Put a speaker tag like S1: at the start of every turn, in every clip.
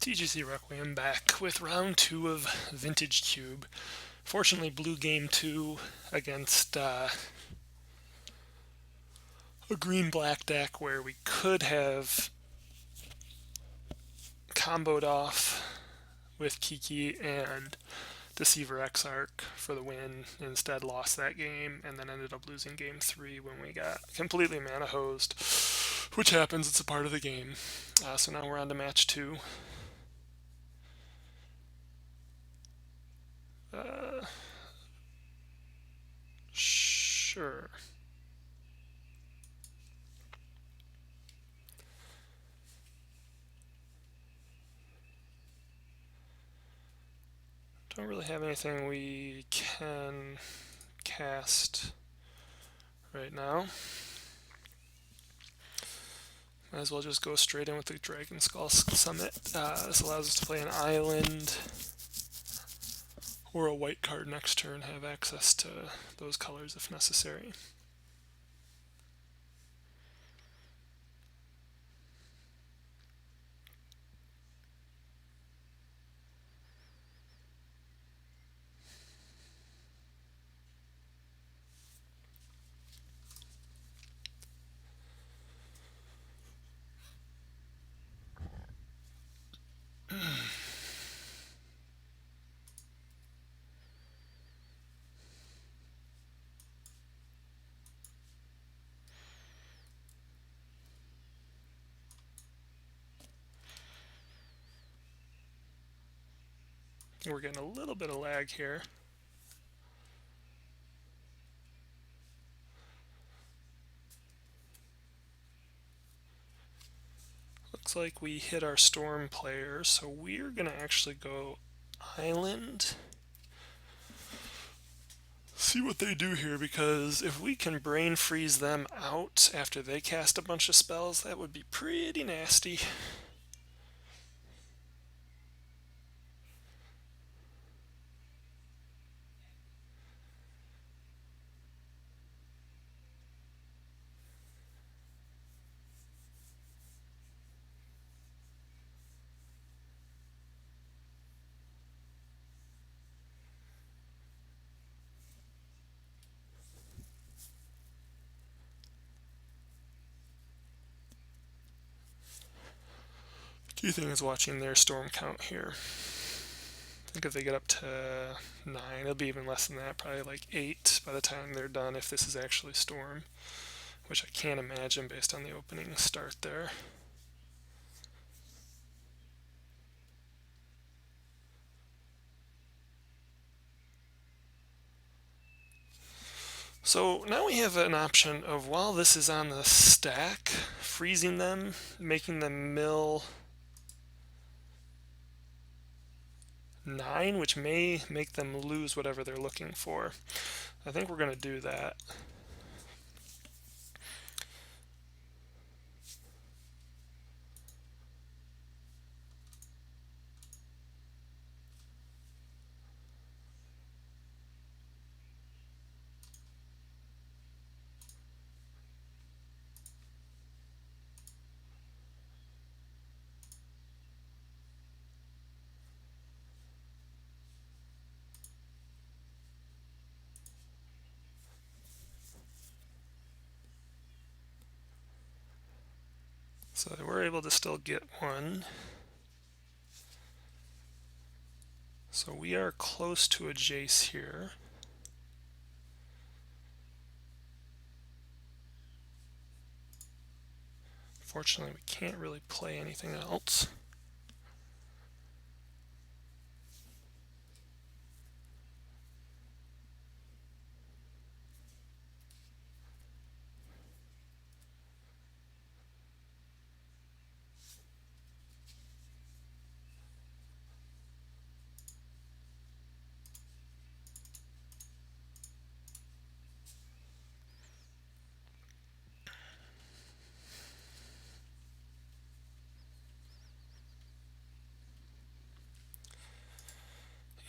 S1: TGC Requiem back with round 2 of Vintage Cube. Fortunately, blue game 2 against a green-black deck where we could have comboed off with Kiki and Deceiver Exarch for the win. Instead lost that game and then ended up losing game 3 when we got completely mana hosed, which happens, it's a part of the game. So now we're on to match 2. Sure. Don't really have anything we can cast right now. Might as well just go straight in with the Dragon Skull Summit. This allows us to play an island or a white card next turn, have access to those colors if necessary. We're getting a little bit of lag here. Looks like we hit our storm player, so we're going to actually go island. See what they do here, because if we can brain freeze them out after they cast a bunch of spells, that would be pretty nasty. Key thing is watching their storm count here. I think if they get up to 9, it'll be even less than that, probably like 8 by the time they're done if this is actually storm, which I can't imagine based on the opening start there. So now we have an option of, while this is on the stack, freezing them, making them mill 9, which may make them lose whatever they're looking for. I think we're going to do that. So we're able to still get one. So we are close to a Jace here. Fortunately, we can't really play anything else.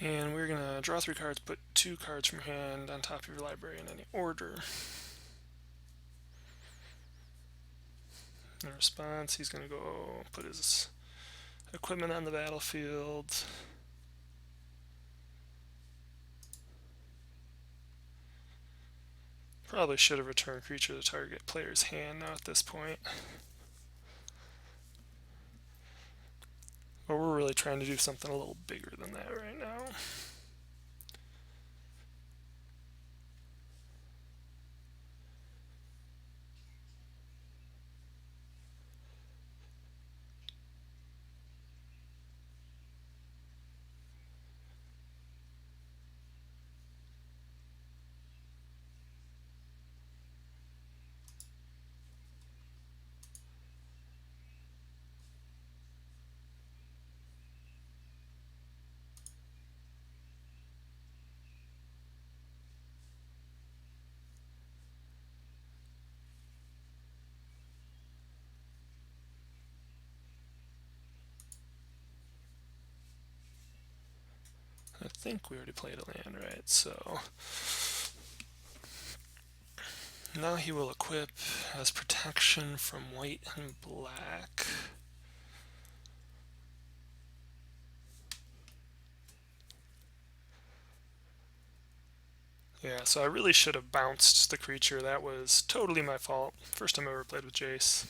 S1: And we're going to draw 3 cards, put 2 cards from hand on top of your library in any order. In response, he's going to go put his Equipment on the battlefield. Probably should have returned creature to target player's hand now at this point. But we're really trying to do something a little bigger than that right now. I think we already played a land, right? So now he will equip as protection from white and black. Yeah, so I really should have bounced the creature. That was totally my fault. First time I ever played with Jace.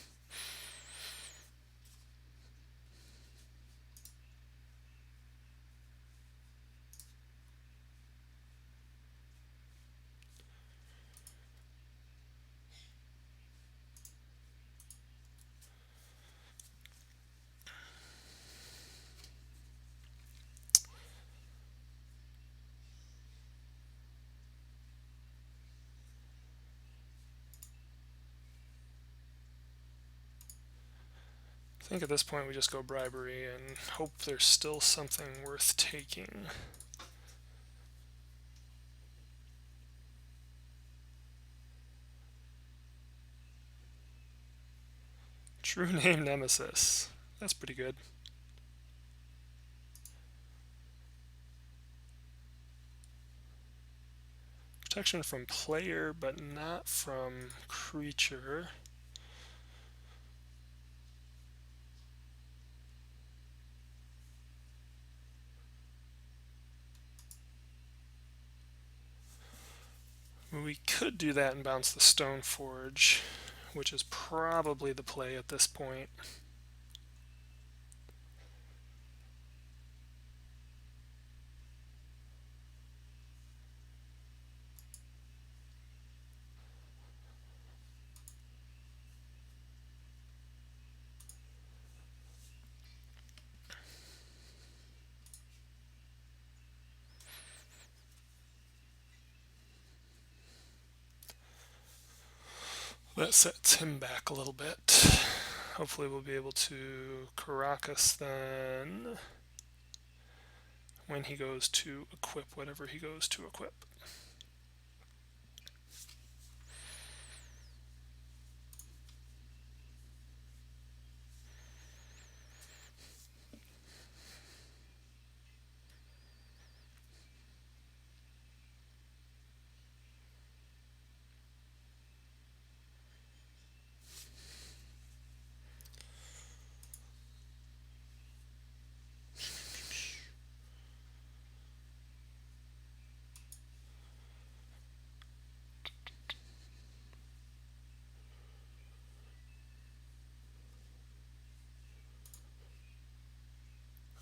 S1: I think at this point we just go bribery and hope there's still something worth taking. True name Nemesis. That's pretty good. Protection from player, but not from creature. We could do that and bounce the Stoneforge, which is probably the play at this point. That sets him back a little bit. Hopefully we'll be able to Caracas then when he goes to equip whatever he goes to equip.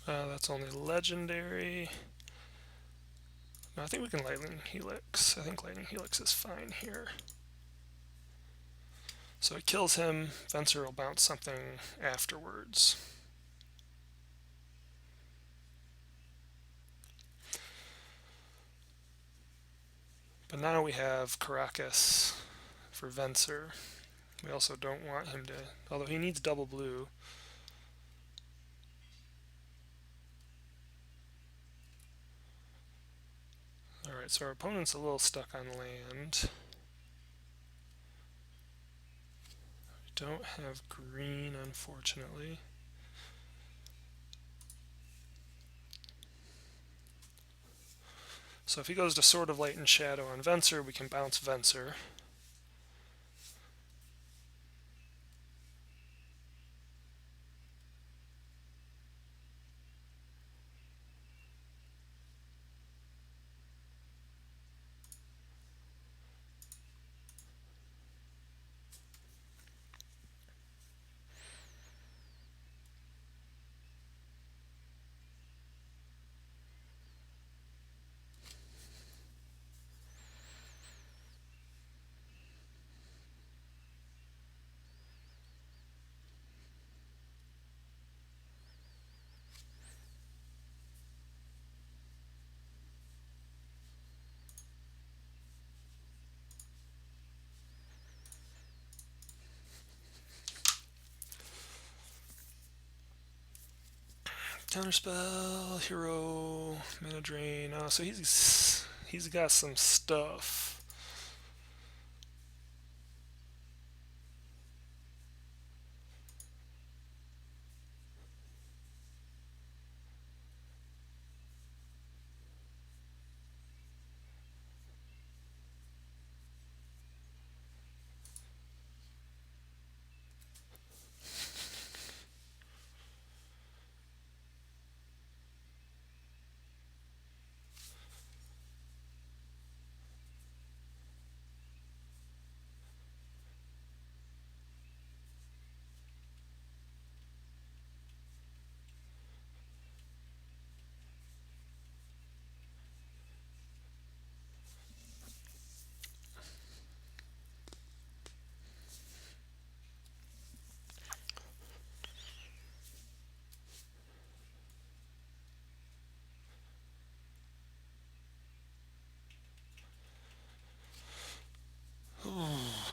S1: That's only legendary. No, I think we can Lightning Helix. I think Lightning Helix is fine here. So it kills him. Venser will bounce something afterwards. But now we have Caracas for Venser. We also don't want him to, although he needs double blue. Alright, so our opponent's a little stuck on land. We don't have green, unfortunately. So if he goes to Sword of Light and Shadow on Venser, we can bounce Venser. Counterspell, hero, mana drain. Oh, so he's got some stuff.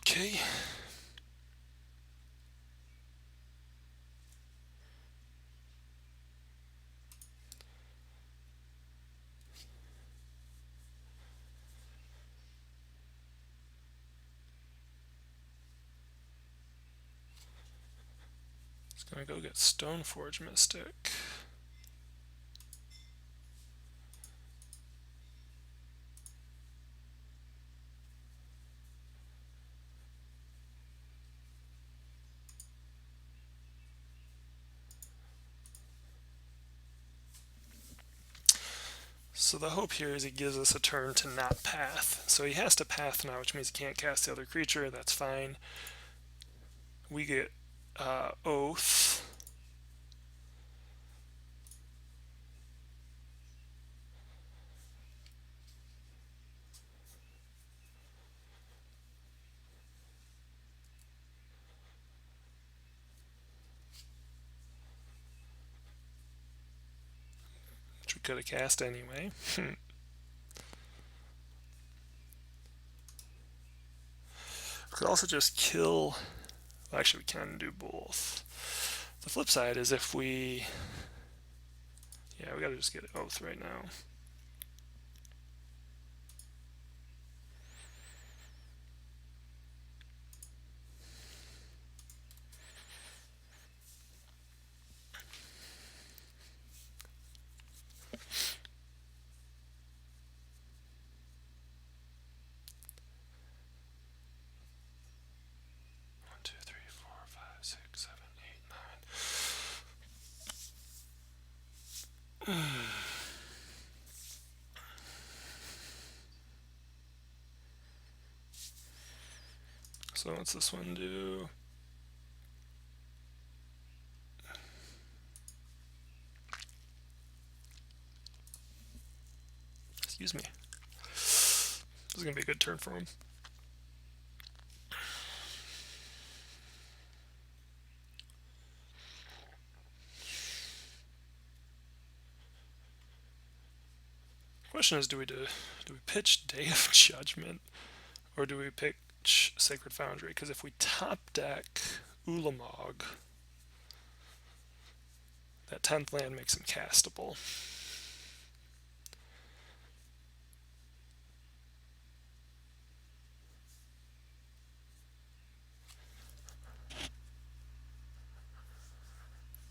S1: Okay. It's gonna go get Stoneforge Mystic. So the hope here is he gives us a turn to not path. So he has to path now, which means he can't cast the other creature. That's fine. We get Oath. Which we could have cast anyway. We could also just kill. Well, actually, we can do both. The flip side is if we. Yeah, we gotta just get Oath right now. One, two, three, four, five, six, 7, 8, 9. So what's this one do? Excuse me. This is gonna be a good turn for him. Question is, do we pitch Day of Judgment, or do we pitch Sacred Foundry? Because if we top deck Ulamog, that 10th land makes him castable.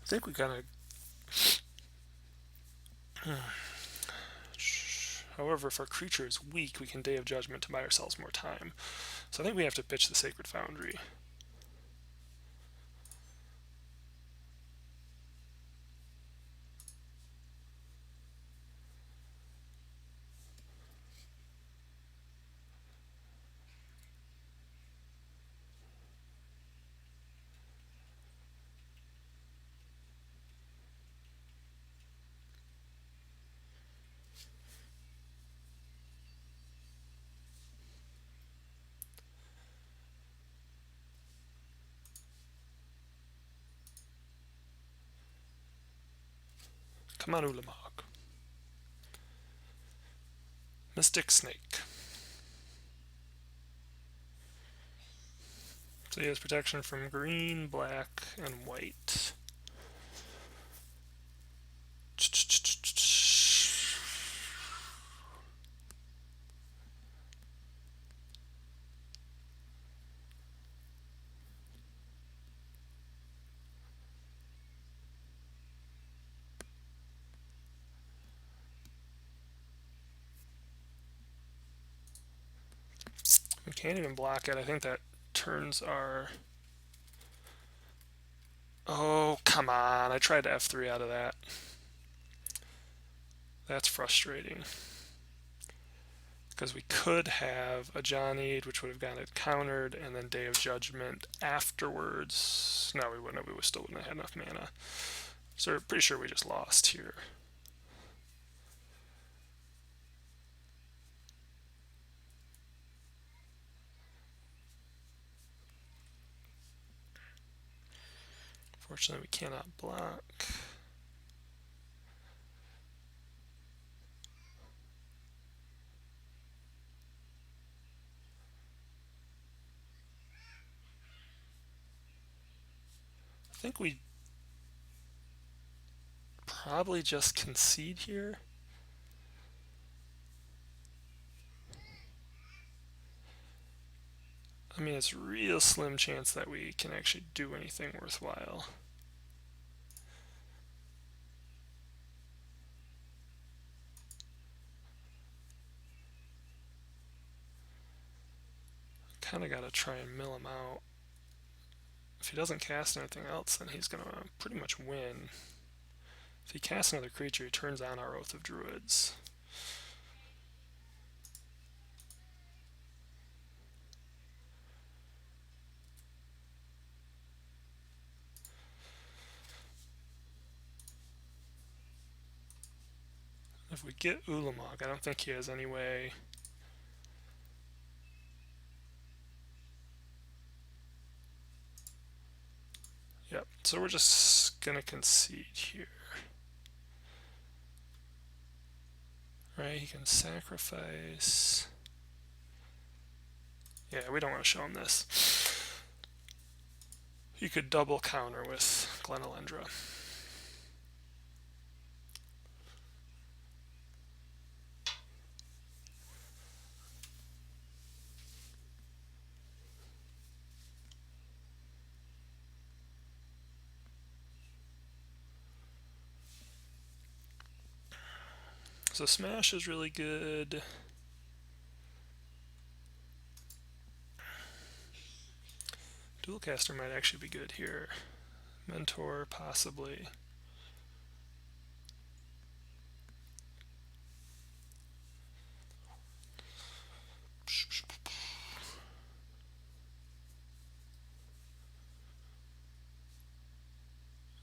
S1: I think we kind of. However, if our creature is weak, we can Day of Judgment to buy ourselves more time. So I think we have to pitch the Sacred Foundry. Come on, Ulamog. Mystic Snake. So he has protection from green, black, and white. can't even block it. I think that turns our... Oh, come on. I tried to F3 out of that. That's frustrating. Because we could have a Johnny, which would have gotten it countered, and then Day of Judgment afterwards. No, we wouldn't have. We still wouldn't have had enough mana. So we're pretty sure we just lost here. Fortunately, we cannot block. I think we probably just concede here. I mean, it's a real slim chance that we can actually do anything worthwhile. Kind of got to try and mill him out. If he doesn't cast anything else, then he's going to pretty much win. If he casts another creature, he turns on our Oath of Druids. If we get Ulamog, I don't think he has any way. Yep, so we're just going to concede here. Right, he can sacrifice. Yeah, we don't want to show him this. He could double counter with Glenalendra. So Smash is really good. Dualcaster might actually be good here. Mentor, possibly.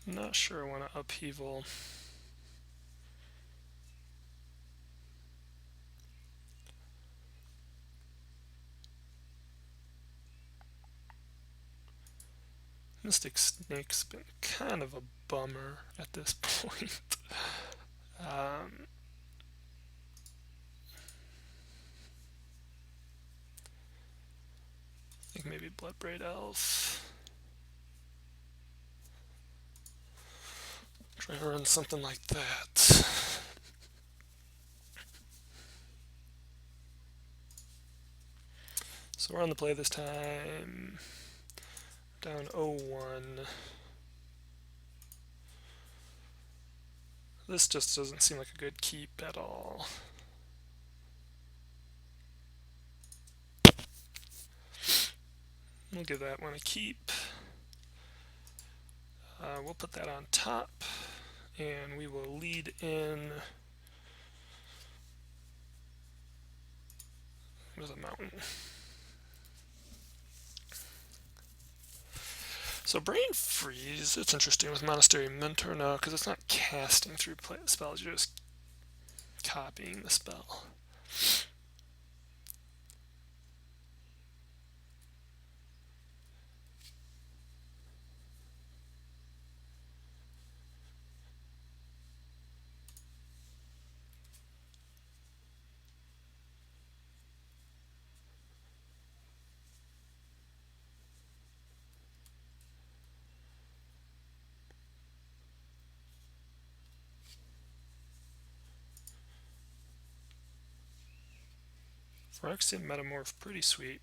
S1: I'm not sure I want to upheaval. Mystic Snake's been kind of a bummer at this point. I think maybe Bloodbraid Elf. Try to run something like that. So we're on the play this time. Down 0-1. This just doesn't seem like a good keep at all. We'll give that one a keep. We'll put that on top, and we will lead in with a mountain. So Brain Freeze, it's interesting with Monastery Mentor now, because it's not casting through spells, you're just copying the spell. Phyrexian Metamorph, pretty sweet.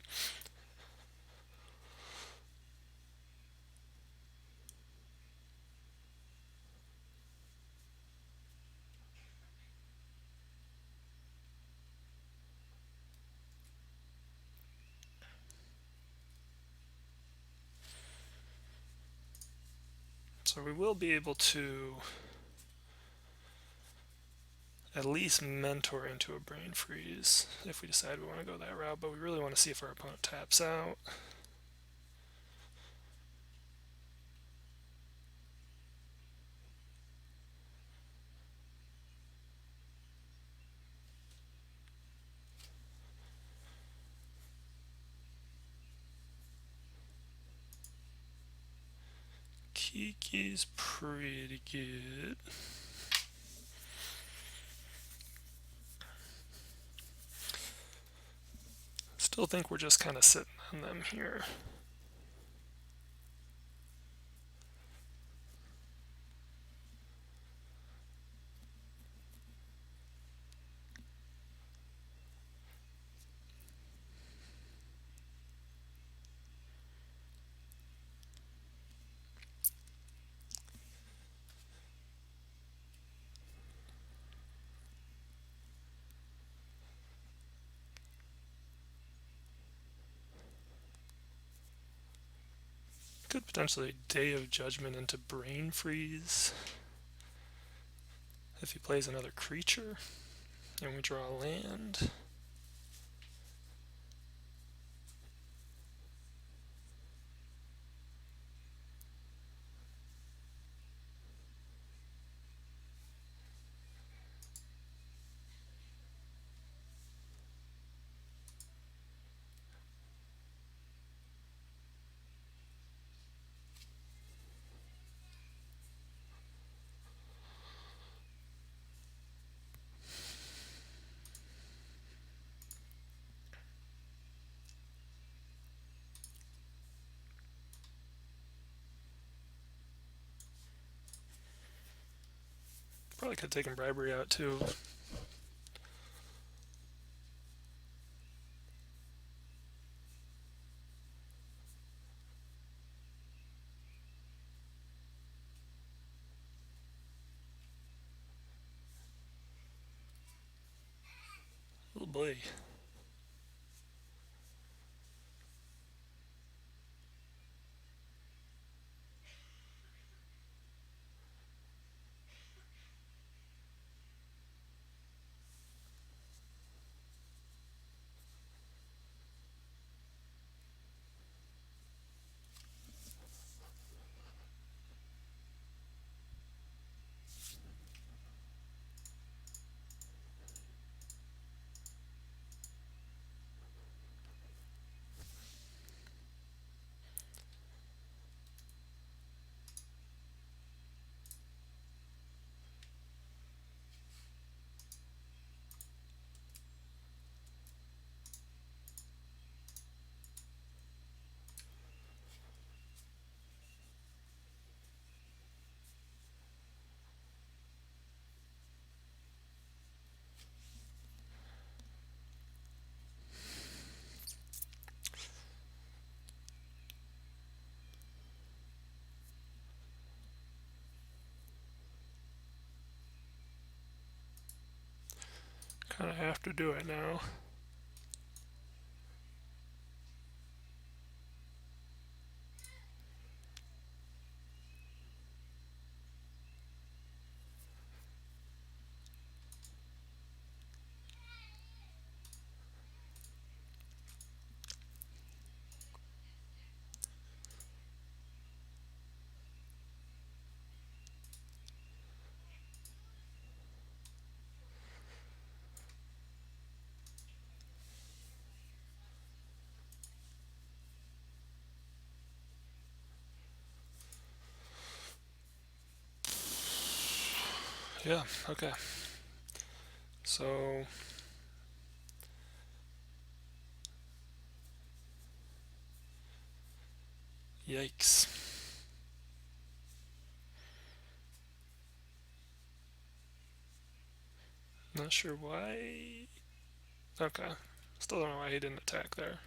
S1: So we will be able to at least mentor into a brain freeze if we decide we want to go that route, but we really want to see if our opponent taps out. Kiki's pretty good. Still think we're just kind of sitting on them here. Could potentially Day of Judgment into Brain Freeze if he plays another creature and we draw a land. Probably could have taken Bribery out too. Oh boy. Kind of have to do it now. Yeah, okay. So yikes. Not sure why. Okay. Still don't know why he didn't attack there.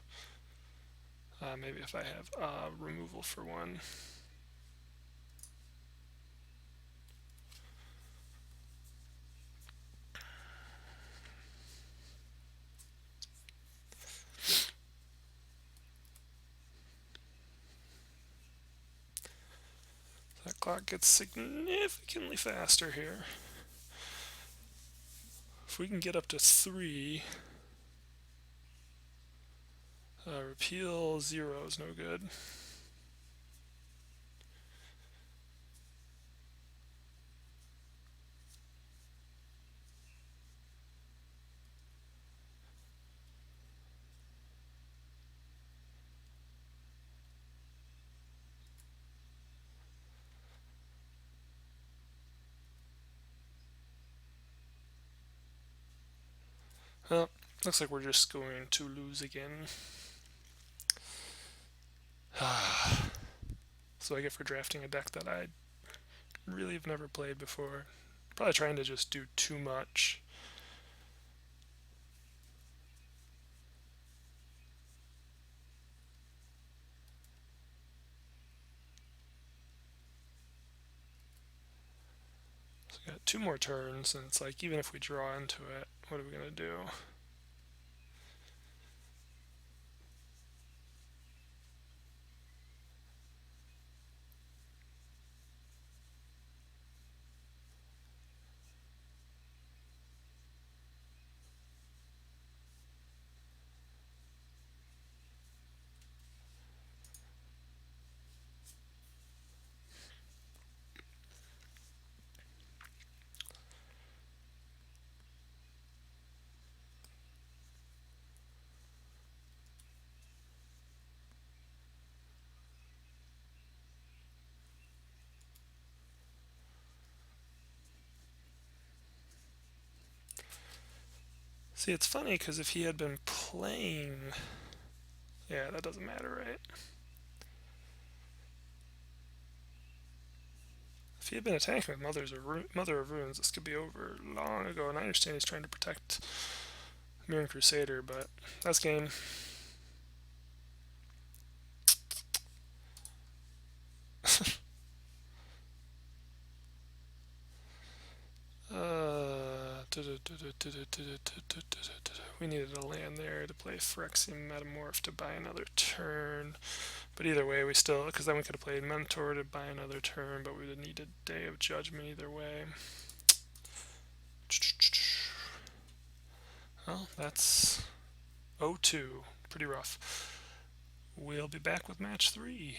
S1: Maybe if I have removal for one. That Clock gets significantly faster here. If we can get up to 3, repeal 0 is no good. Well, looks like we're just going to lose again. So I get for drafting a deck that I really have never played before. Probably trying to just do too much. So we got 2 more turns, and it's like, even if we draw into it, what are we going to do? See, it's funny because if he had been playing... Yeah, that doesn't matter, right? If he had been attacking with Mother of Runes, this could be over long ago. And I understand he's trying to protect Mirren Crusader, but that's game. We needed a land there to play Phyrexian Metamorph to buy another turn. But either way, we still... Because then we could have played Mentor to buy another turn, but we would have needed Day of Judgment either way. Well, that's 0-2. Pretty rough. We'll be back with match 3.